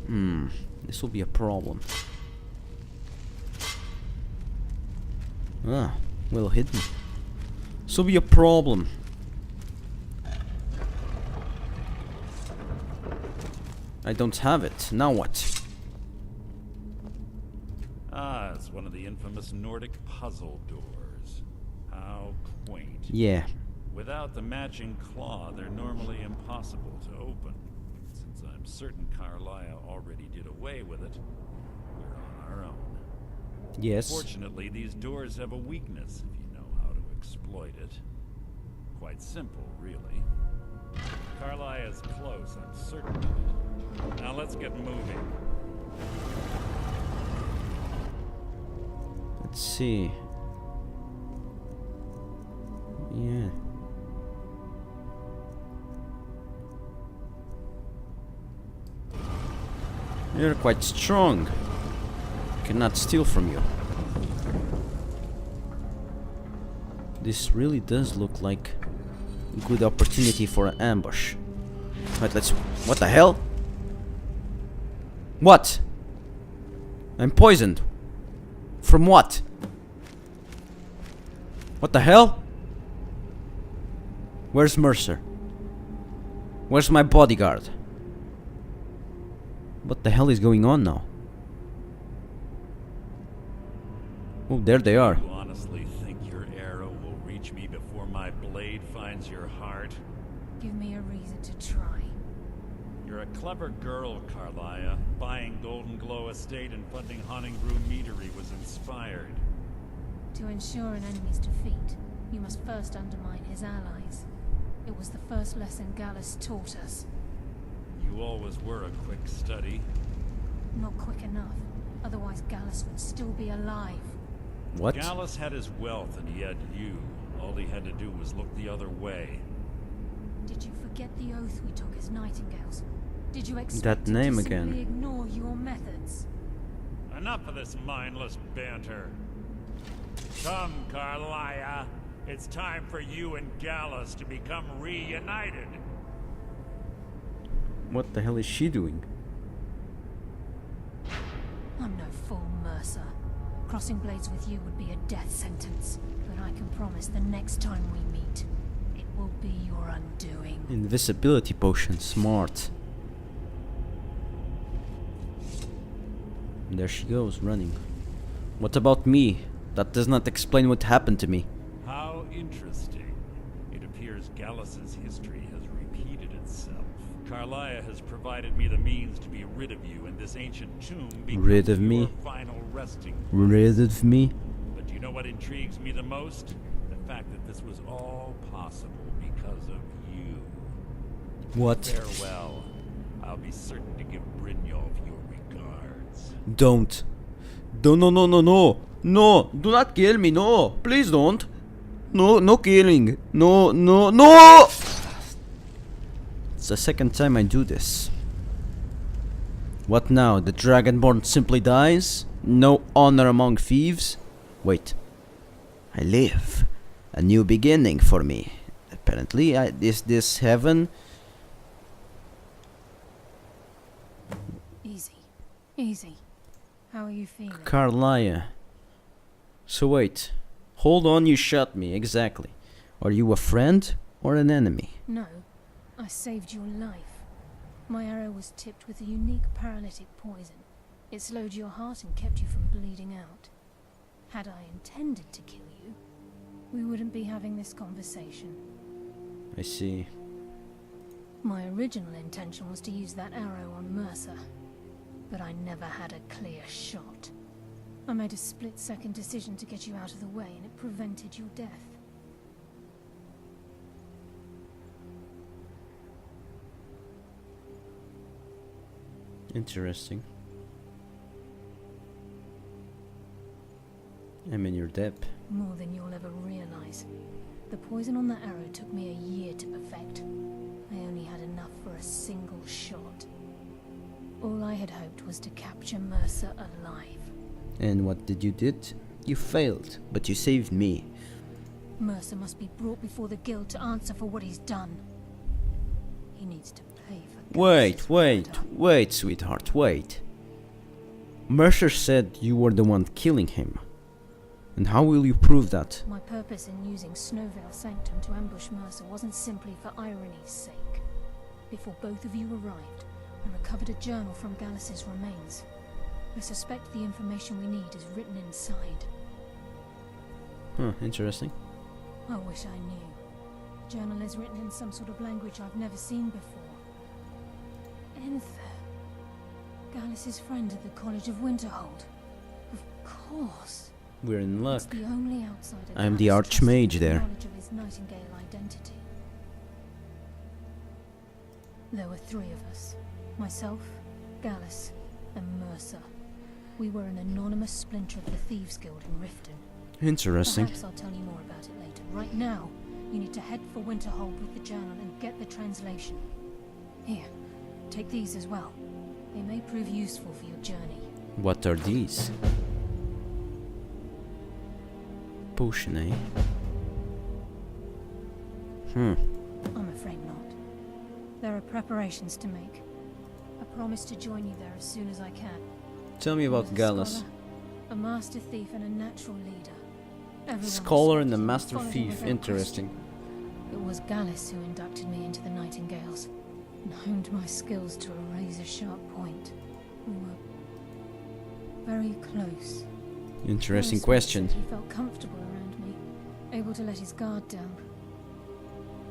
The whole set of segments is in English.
This will be a problem. Ah, well hidden. This will be a problem. I don't have it. Now what? Ah, it's one of the infamous Nordic puzzle doors. How quaint. Yeah. Without the matching claw, they're normally impossible to open. Since I'm certain Carlia already did away with it, we're on our own. Yes. Fortunately, these doors have a weakness if you know how to exploit it. Quite simple, really. Carlia is close, I'm certain of it. Now let's get moving. Let's see. Yeah. You're quite strong. Cannot steal from you. This really does look like a good opportunity for an ambush. Right, let's... What the hell? What? I'm poisoned. From what? What the hell? Where's Mercer? Where's my bodyguard? What the hell is going on now? Oh, there they are. You honestly think your arrow will reach me before my blade finds your heart? Give me a reason to try. You're a clever girl, Carlia. Buying Golden Glow Estate and funding Honningbrew Meadery was inspired. To ensure an enemy's defeat, you must first undermine his allies. It was the first lesson Gallus taught us. You always were a quick study. Not quick enough. Otherwise Gallus would still be alive. What? Gallus had his wealth and he had you. All he had to do was look the other way. Did you forget the oath we took as Nightingales? Did you expect That him name to again. simply ignore your methods? Enough of this mindless banter. Come, Carlia. It's time for you and Gallus to become reunited. What the hell is she doing? I'm no fool, Mercer. Crossing blades with you would be a death sentence. But I can promise the next time we meet, it will be your undoing. Invisibility potion, smart. And there she goes, running. What about me? That does not explain what happened to me. How interesting. It appears Gallus's history has repeated itself. Carlia has provided me the means to be rid of you, and this ancient tomb becomes Rid of me? your final resting place. Rid of me? But do you know what intrigues me the most? The fact that this was all possible because of you. What? Farewell. I'll be certain to give Brynjolf your regards. Don't. No, do not kill me, no. Please don't. No killing. No. It's the second time I do this. What now? The Dragonborn simply dies? No honor among thieves? Wait. I live. A new beginning for me. Apparently, is this heaven? Easy. How are you feeling? Carlia. So wait. Hold on, you shot me. Exactly. Are you a friend or an enemy? No. I saved your life. My arrow was tipped with a unique paralytic poison. It slowed your heart and kept you from bleeding out. Had I intended to kill you, we wouldn't be having this conversation. I see. My original intention was to use that arrow on Mercer, but I never had a clear shot. I made a split-second decision to get you out of the way, and it prevented your death. Interesting. I'm in your debt. More than you'll ever realize. The poison on that arrow took me a year to perfect. I only had enough for a single shot. All I had hoped was to capture Mercer alive. And what did you did? You failed, but you saved me. Mercer must be brought before the guild to answer for what he's done. He needs to pay for Wait, sweetheart, wait. Mercer said you were the one killing him. And how will you prove that? My purpose in using Snowvale Sanctum to ambush Mercer wasn't simply for irony's sake. Before both of you arrived, I recovered a journal from Gallus's remains. I suspect the information we need is written inside. Huh, interesting. I wish I knew. The journal is written in some sort of language I've never seen before. Enther. Gallus's friend at the College of Winterhold. Of course. We're in luck. It's the only outsider I'm the Gallus trusted Archmage with there. knowledge of his Nightingale identity. There were 3 of us. Myself, Gallus, and Mercer. We were an anonymous splinter of the Thieves Guild in Riften. Interesting. Perhaps I'll tell you more about it later. Right now, you need to head for Winterhold with the journal and get the translation. Here, take these as well. They may prove useful for your journey. What are these? Potion, eh? I'm afraid not. There are preparations to make. I promise to join you there as soon as I can. Tell me He about was a Gallus. scholar, a master thief and a natural leader. Everyone Scholar and a respected him, master followed him thief. without Interesting. question. It was Gallus who inducted me into the Nightingales and honed my skills to a razor-sharp point. We were very close. Interesting Gallus question. said he felt comfortable around me, able to let his guard down.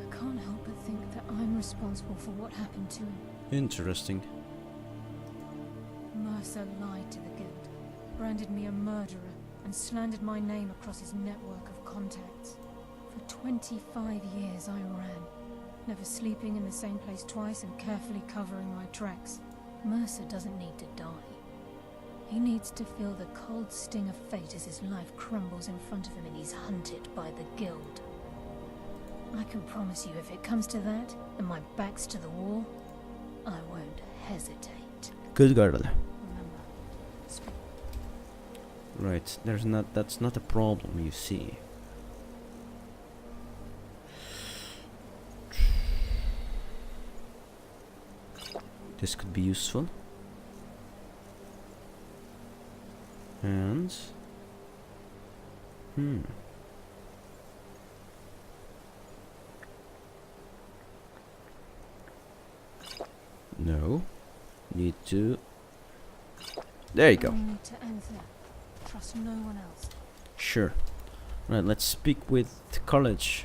I can't help but think that I'm responsible for what happened to him. Interesting. Mercer lied to the guild, branded me a murderer, and slandered my name across his network of contacts. For 25 years I ran, never sleeping in the same place twice and carefully covering my tracks. Mercer doesn't need to die. He needs to feel the cold sting of fate as his life crumbles in front of him and he's hunted by the guild. I can promise you, if it comes to that, and my back's to the wall, I won't hesitate. Good girl. Remember, Right, that's not a problem, you see. This could be useful. And no. Need to. There you go. I need to enter. Trust no one else. Sure. Right, let's speak with the College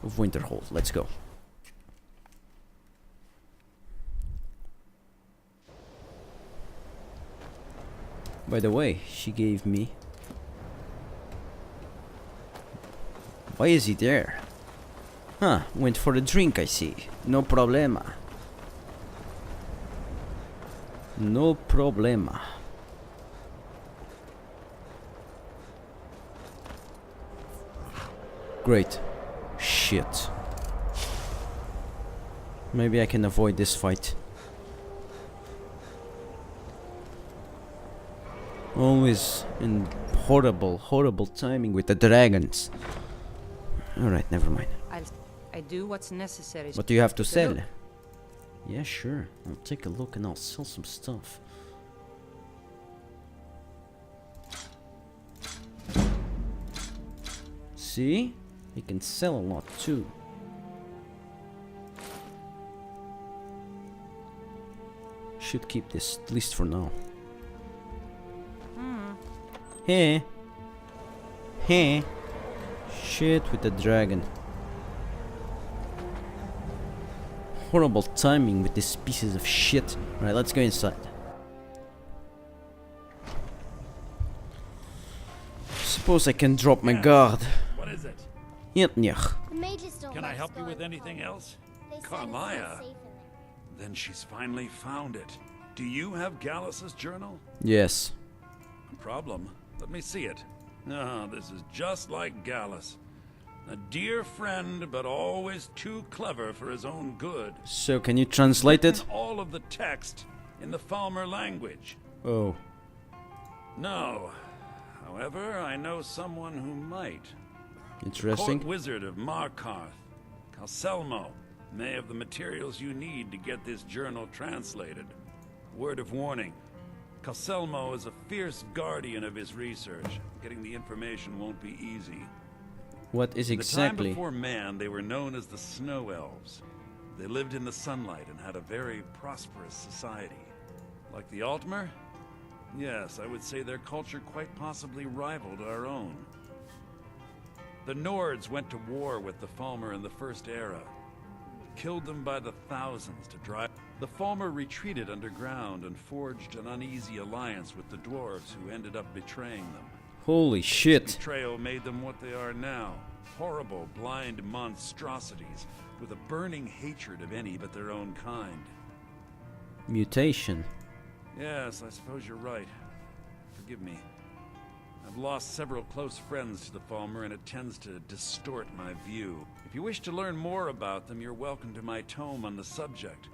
of Winterhold. Let's go. By the way, she gave me... Why is he there? Huh, went for a drink, I see. No problema. No problema. Great. Shit. Maybe I can avoid this fight. Always in horrible timing with the dragons. Alright, never mind. I do what's necessary. What do you have to sell? look. Yeah, sure. I'll take a look and I'll sell some stuff. See? You can sell a lot too. Should keep this, at least for now. Hey. Hey. Shit with the dragon. Horrible timing with these pieces of shit. Right, let's go inside. Suppose I can drop my guard. What is it? Yetnyach. The mages don't Can let I us help you go with in anything Winterhold. else? They said it's Carmaya. not safe in there. Then she's finally found it. Do you have Gallus's journal? Yes. No problem. Let me see it. Ah, this is just like Gallus. A dear friend, but always too clever for his own good. So can you translate it? All of the text in the Falmer language. Oh. No. However, I know someone who might. Interesting. Court wizard of Markarth, Calcelmo. And they have the materials you need to get this journal translated. Word of warning. Calcelmo is a fierce guardian of his research. Getting the information won't be easy. What is The time exactly? before man, they were known as the Snow Elves. They lived in the sunlight and had a very prosperous society. Like the Altmer? Yes, I would say their culture quite possibly rivaled our own. The Nords went to war with the Falmer in the First Era. Killed them by the thousands to drive. The Falmer retreated underground and forged an uneasy alliance with the dwarves who ended up betraying them. Holy shit. Betrayal made them what they are now. Horrible, blind monstrosities with a burning hatred of any but their own kind. Mutation. Yes, I suppose you're right. Forgive me. I've lost several close friends to the Falmer, and it tends to distort my view. If you wish to learn more about them, you're welcome to my tome on the subject.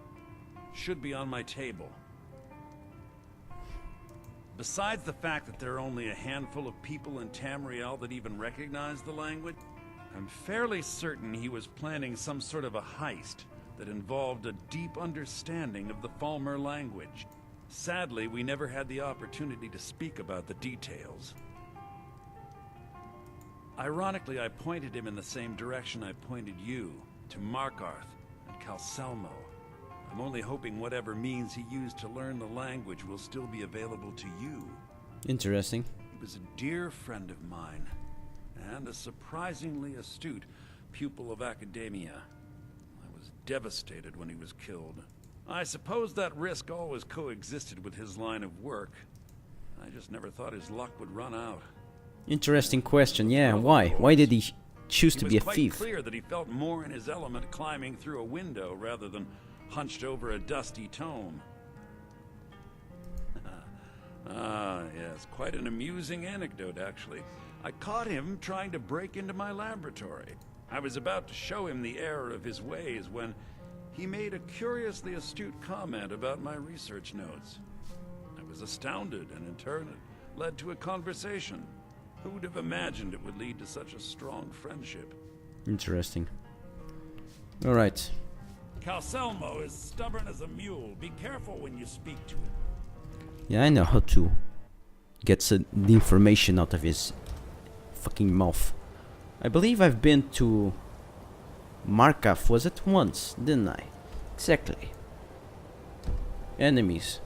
Should be on my table. Besides the fact that there are only a handful of people in Tamriel that even recognize the language, I'm fairly certain he was planning some sort of a heist that involved a deep understanding of the Falmer language. Sadly, we never had the opportunity to speak about the details. Ironically, I pointed him in the same direction I pointed you, to Markarth and Calcelmo. I'm only hoping whatever means he used to learn the language will still be available to you. Interesting. He was a dear friend of mine, and a surprisingly astute pupil of academia. I was devastated when he was killed. I suppose that risk always coexisted with his line of work. I just never thought his luck would run out. Interesting question. Yeah, why? Why did he choose to be a thief? It was quite clear that he felt more in his element climbing through a window rather than hunched over a dusty tome. Yes, quite an amusing anecdote, actually. I caught him trying to break into my laboratory. I was about to show him the error of his ways when he made a curiously astute comment about my research notes. I was astounded, and in turn it led to a conversation. Who would have imagined it would lead to such a strong friendship? Interesting. Alright. Calcelmo is stubborn as a mule. Be careful when you speak to him. Yeah, I know how to get the information out of his fucking mouth. I believe I've been to Markarth, was it once, didn't I? Exactly. Enemies.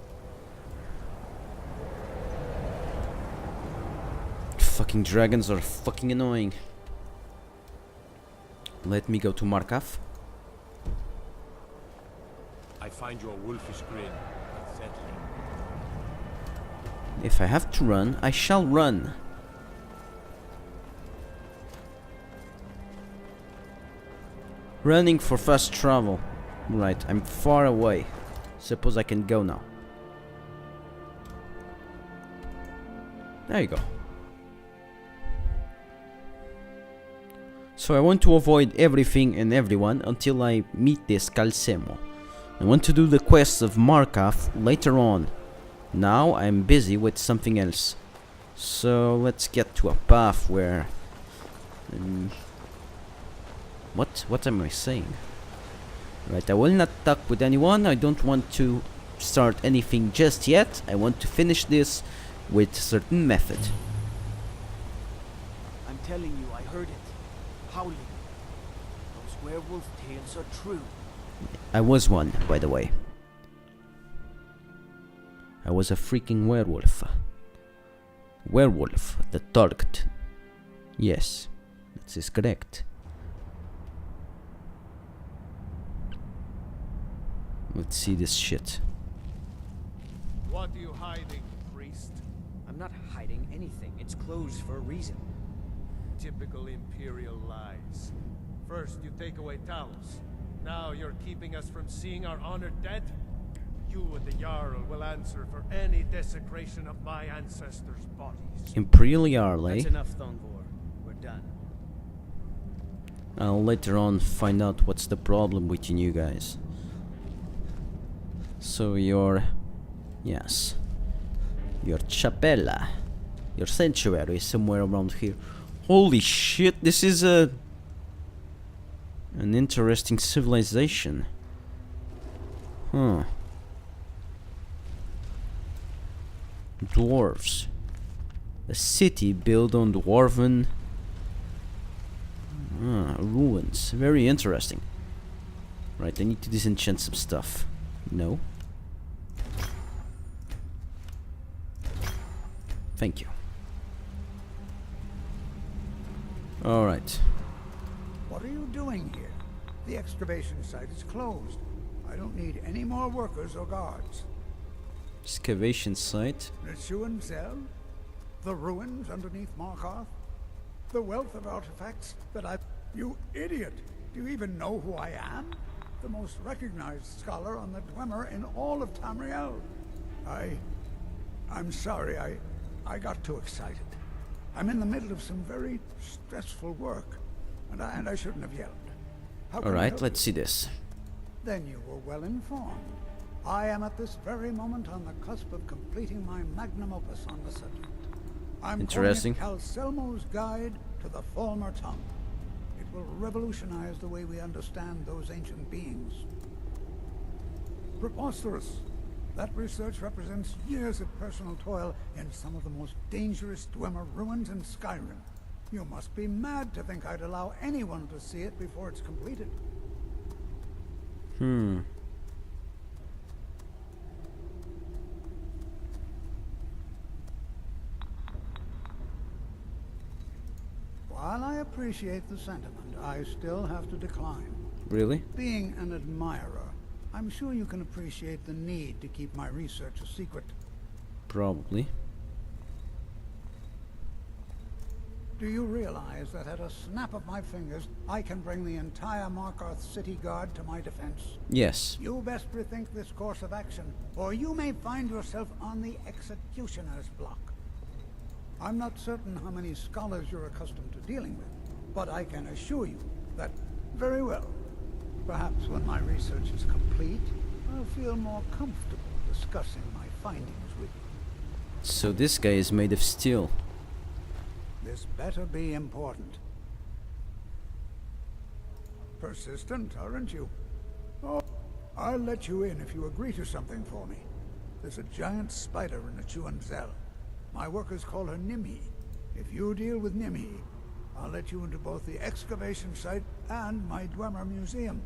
Fucking dragons are fucking annoying. Let me go to Markarth. I find your wolfish grin unsettling. If I have to run, I shall run. Running for fast travel. Right, I'm far away. Suppose I can go now. There you go. So I want to avoid everything and everyone until I meet this Calcelmo. I want to do the quests of Markarth later on. Now I'm busy with something else. So let's get to a path where... What am I saying? Right, I will not talk with anyone. I don't want to start anything just yet. I want to finish this with certain method. I'm telling you, I heard it. Howling. Those werewolf tales are true. I was one, by the way. I was a freaking werewolf. Werewolf that talked. Yes, that is correct. Let's see this shit. What are you hiding, priest? I'm not hiding anything. It's closed for a reason. Typical Imperial lies. First you take away Talos. Now you're keeping us from seeing our honored dead? You and the Jarl will answer for any desecration of my ancestors' bodies. Imperial Jarl, eh? That's enough, Thongvor. We're done. I'll later on find out what's the problem between you guys. So your... Yes. Your chapella. Your sanctuary is somewhere around here. Holy shit, this is a... An interesting civilization. Huh. Dwarves. A city built on dwarven ruins. Very interesting. Right, I need to disenchant some stuff. No. Thank you. Alright. What are you doing here? The excavation site is closed. I don't need any more workers or guards. Excavation site. Neshuan? The ruins underneath Markarth? The wealth of artifacts that I... You idiot! Do you even know who I am? The most recognized scholar on the Dwemer in all of Tamriel. I'm sorry, I got too excited. I'm in the middle of some very stressful work, and I shouldn't have yelled. Alright, let's see this. Then you were well informed. I am at this very moment on the cusp of completing my magnum opus on the subject. I'm interesting. calling it Calcelmo's Guide to the Former Tongue. It will revolutionize the way we understand those ancient beings. Preposterous. That research represents years of personal toil in some of the most dangerous Dwemer ruins in Skyrim. You must be mad to think I'd allow anyone to see it before it's completed. While I appreciate the sentiment, I still have to decline. Really? Being an admirer, I'm sure you can appreciate the need to keep my research a secret. Probably. Do you realize that at a snap of my fingers, I can bring the entire Markarth city guard to my defense? Yes. You best rethink this course of action, or you may find yourself on the executioner's block. I'm not certain how many scholars you're accustomed to dealing with, but I can assure you that, very well, perhaps when my research is complete, I'll feel more comfortable discussing my findings with you. So this guy is made of steel. This better be important. Persistent, aren't you? Oh, I'll let you in if you agree to something for me. There's a giant spider in the Chuanzel. My workers call her Nimi. If you deal with Nimi, I'll let you into both the excavation site and my Dwemer museum.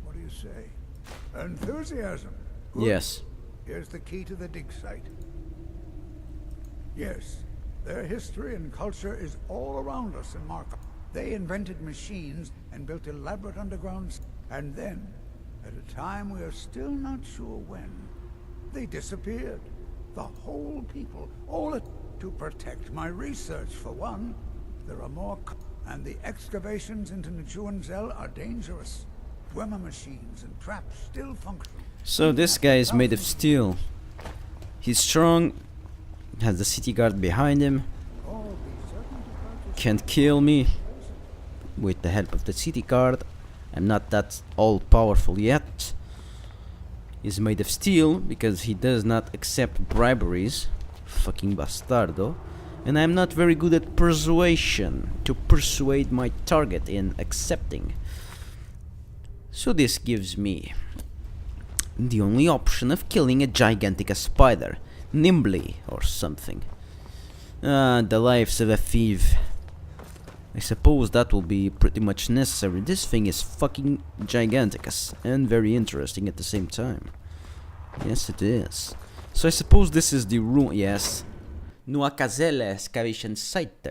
What do you say? Enthusiasm? Good. Yes. Here's the key to the dig site. Yes, their history and culture is all around us in Markarth. They invented machines and built elaborate undergrounds, and then, at a time we are still not sure when, they disappeared. The whole people, all to protect my research, for one. There are more, and the excavations into Neshuan are dangerous. Dwemer machines and traps still function. So this guy is made of steel. He's strong, has the city guard behind him, can't kill me with the help of the city guard. I'm not that all-powerful yet. He's made of steel because he does not accept briberies. Fucking bastardo. And I'm not very good at persuasion, to persuade my target in accepting. So this gives me the only option of killing a gigantic spider, nimbly or something. The lives of a thief. I suppose that will be pretty much necessary. This thing is fucking giganticus and very interesting at the same time. Yes, it is. So I suppose this is the room. Yes. Nua casella excavation site.